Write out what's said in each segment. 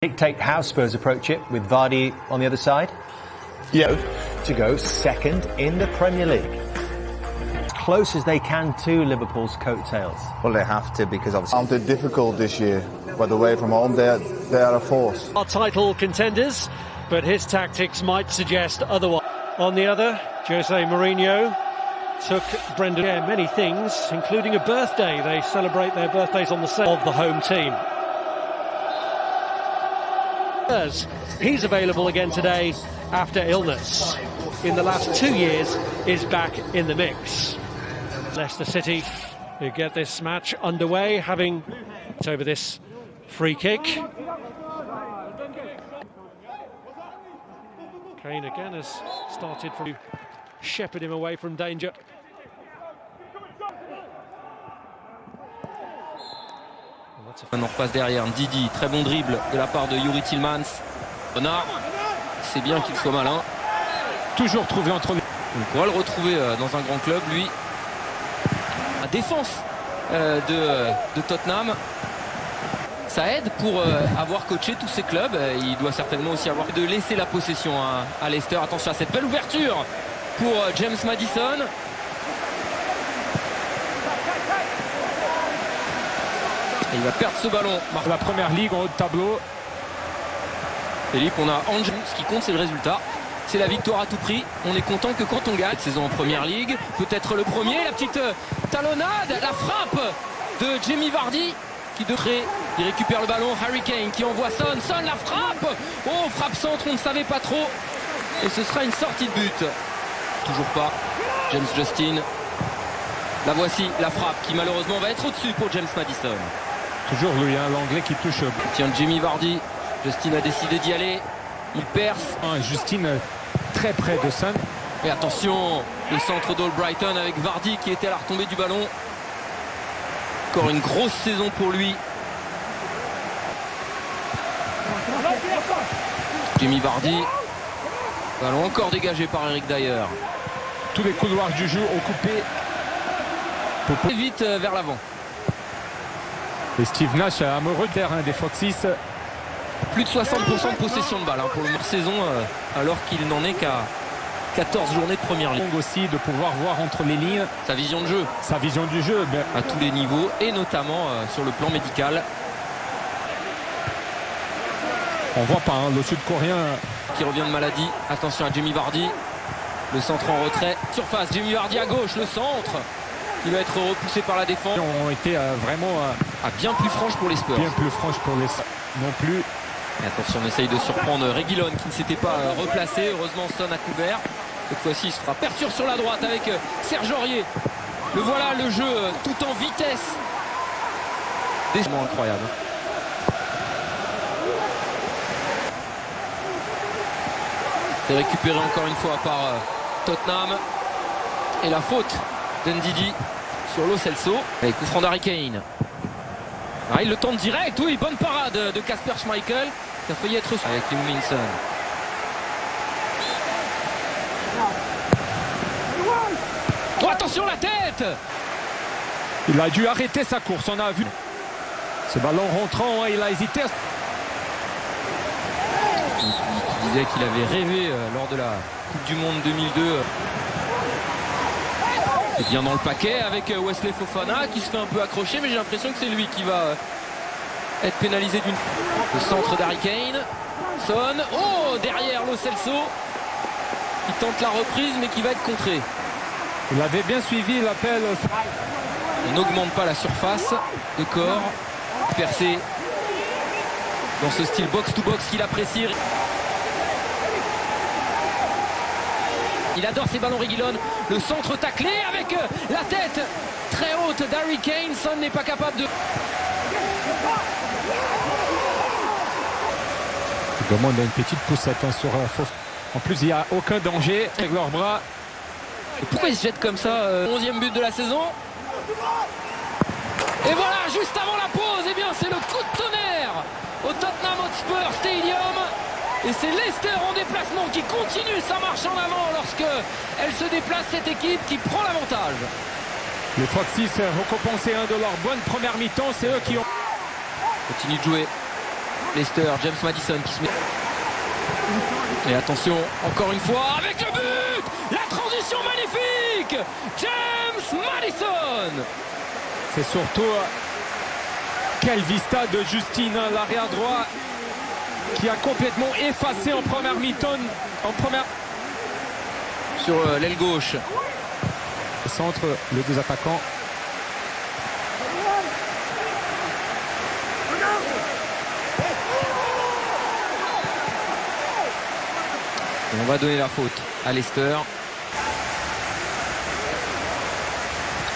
Dictate how Spurs approach it with Vardy on the other side. Yeah, to go second in the Premier League. As close as they can to Liverpool's coattails. Well, they have to, because obviously found it difficult this year, but away from home they are a force. Our title contenders, but his tactics might suggest otherwise. On the other, Jose Mourinho took Brendan many things, including a birthday. They celebrate their birthdays on the set of the home team. He's available again today after illness. In the last 2 years, is back in the mix. Leicester City who get this match underway, having over this free kick. Kane again has started to shepherd him away from danger. On repasse derrière, Ndidi, très bon dribble de la part de Youri Tielemans. Renard, c'est bien qu'il soit malin. Toujours trouvé entre les... On pourra le retrouver dans un grand club, lui. La défense de Tottenham. Ça aide pour avoir coaché tous ces clubs. Il doit certainement aussi avoir de laisser la possession à Leicester. Attention à cette belle ouverture pour James Maddison. Et il va perdre ce ballon. La première ligue en haut de tableau. Philippe, on a Angers. Ce qui compte, c'est le résultat. C'est la victoire à tout prix. On est content que quand on gagne. Cette saison en première ligue, peut-être le premier. La petite talonnade, la frappe de Jamie Vardy qui devrait. Il récupère le ballon. Harry Kane qui envoie Son. Son, la frappe. Oh, frappe centre, on ne savait pas trop. Et ce sera une sortie de but. Toujours pas. James Justin. La voici, la frappe qui malheureusement va être au-dessus pour James Maddison. Toujours lui, hein, l'anglais qui touche. Tiens, Jamie Vardy. Justin a décidé d'y aller. Il perce. Justin très près de Son. Et attention, le centre d'Albrighton avec Vardy qui était à la retombée du ballon. Encore une grosse saison pour lui. Jamie Vardy. Ballon encore dégagé par Eric Dyer. Tous les couloirs du jeu ont coupé. Très vite vers l'avant. Et Steve Nash, amoureux de terrain des Foxes. Plus de 60% de possession de balle pour le saison, alors qu'il n'en est qu'à 14 journées de première ligue. Aussi de pouvoir voir entre les lignes sa vision de jeu. Sa vision du jeu. À tous les niveaux et notamment sur le plan médical. On voit pas le sud-coréen qui revient de maladie. Attention à Jamie Vardy. Le centre en retrait. Surface, Jamie Vardy à gauche, le centre. Il va être repoussé par la défense. Ont été vraiment bien plus franche pour les Spurs. Bien plus franche pour les non plus. Et attention, on essaye de surprendre Reguilon qui ne s'était pas replacé. Heureusement, Son a couvert. Cette fois-ci, il se fera perture sur la droite avec Serge Aurier. Le voilà, le jeu tout en vitesse. C'est vraiment incroyable. C'est récupéré encore une fois par Tottenham. Et la faute d'Ndidi sur Lo Celso. Avec coup franc d'Harry Kane. Ah, il le tente direct, oui, bonne parade de Kasper Schmeichel. Ça a failli être avec Minson. Oh, attention la tête! Il a dû arrêter sa course, on a vu. Ce ballon rentrant, il a hésité. Il disait qu'il avait rêvé lors de la Coupe du Monde 2002. Et bien dans le paquet avec Wesley Fofana qui se fait un peu accrocher, mais j'ai l'impression que c'est lui qui va être pénalisé d'une... Le centre d'Harry Kane. Son. Oh, derrière Lo Celso qui tente la reprise mais qui va être contré. Il avait bien suivi l'appel. On n'augmente pas la surface de corps. Percé dans ce style box-to-box qu'il apprécie. Il adore ces ballons Reguilon. Le centre taclé avec la tête très haute d'Harry Kane. Son n'est pas capable de... Il demande une petite poussette sur Fof. En plus, il n'y a aucun danger avec leurs bras. Et pourquoi il se jette comme ça 11e but de la saison. Et voilà, juste avant la pause, eh bien c'est le coup de tonnerre au Tottenham Hotspur Stadium. Et c'est Leicester en déplacement qui continue sa marche en avant lorsque elle se déplace, cette équipe qui prend l'avantage. Les Foxes ont compensé un de leurs bonnes premières mi-temps, c'est eux qui ont... Continue de jouer. Leicester, James Maddison qui se met. Et attention, encore une fois, avec le but, la transition magnifique, James Maddison. C'est surtout quel vista de Justin, l'arrière droit, qui a complètement effacé en première mi-temps, sur l'aile gauche. Centre, les deux attaquants. Et on va donner la faute à Leicester.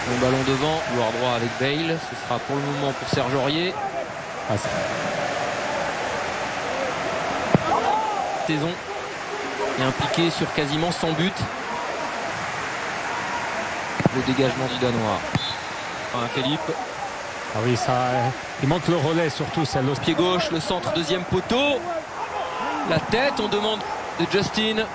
Bon ballon devant, couloir droit avec Bale. Ce sera pour le moment pour Serge Aurier. Saison est impliqué sur quasiment 100 buts. Le dégagement du Danois. Philippe. Ah oui, ça, il manque le relais surtout, c'est l'autre. Pied gauche, le centre, deuxième poteau. La tête, on demande de Justin.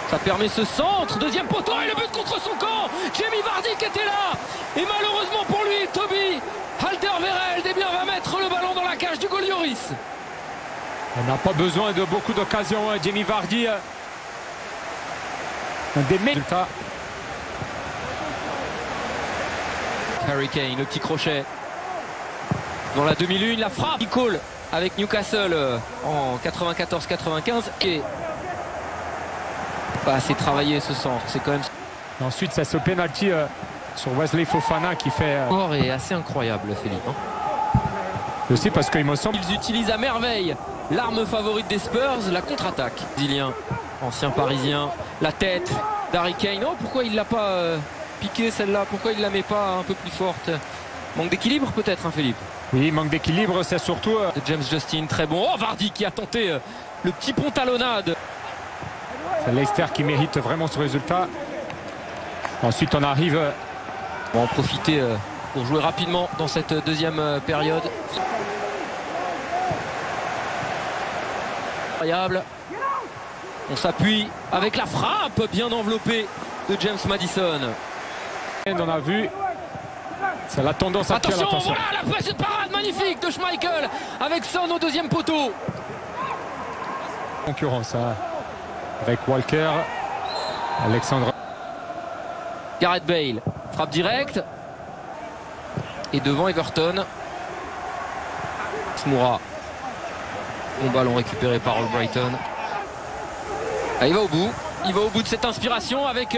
Ça permet ce centre, deuxième poteau et le but contre son camp. Jamie Vardy qui était là. Et malheureusement pour lui, Toby Alderweireld va mettre le ballon dans la cage du goal Lloris. On n'a pas besoin de beaucoup d'occasions, Jamie Vardy. Un des meilleurs résultats. Harry Kane, le petit crochet. Dans la demi-lune, la frappe. Nicole avec Newcastle en 94-95. Et pas assez travaillé ce centre. C'est quand même. Et ensuite, c'est ce penalty sur Wesley Fofana qui fait. Le est assez incroyable, Philippe. Aussi parce qu'il me semble. Ils utilisent à merveille l'arme favorite des Spurs, la contre-attaque. Brésilien, ancien parisien, la tête d'Harry Kane. Oh, pourquoi il l'a pas piqué celle-là? Pourquoi il la met pas un peu plus forte? Manque d'équilibre peut-être, hein, Philippe? Oui, manque d'équilibre, c'est surtout. De James Justin, très bon. Oh, Vardy qui a tenté le petit pont talonnade. C'est Leicester qui mérite vraiment ce résultat. Ensuite, on arrive. On va en profiter pour jouer rapidement dans cette deuxième période. Incroyable. On s'appuie avec la frappe bien enveloppée de James Maddison. On a vu. C'est la tendance actuelle. Attention, voilà la petite parade magnifique de Schmeichel avec Son au deuxième poteau. Concurrence avec Walker, Alexandre. Gareth Bale, frappe directe. Et devant Everton, Smoura. Bon ballon récupéré par Albrighton. Ah, il va au bout de cette inspiration avec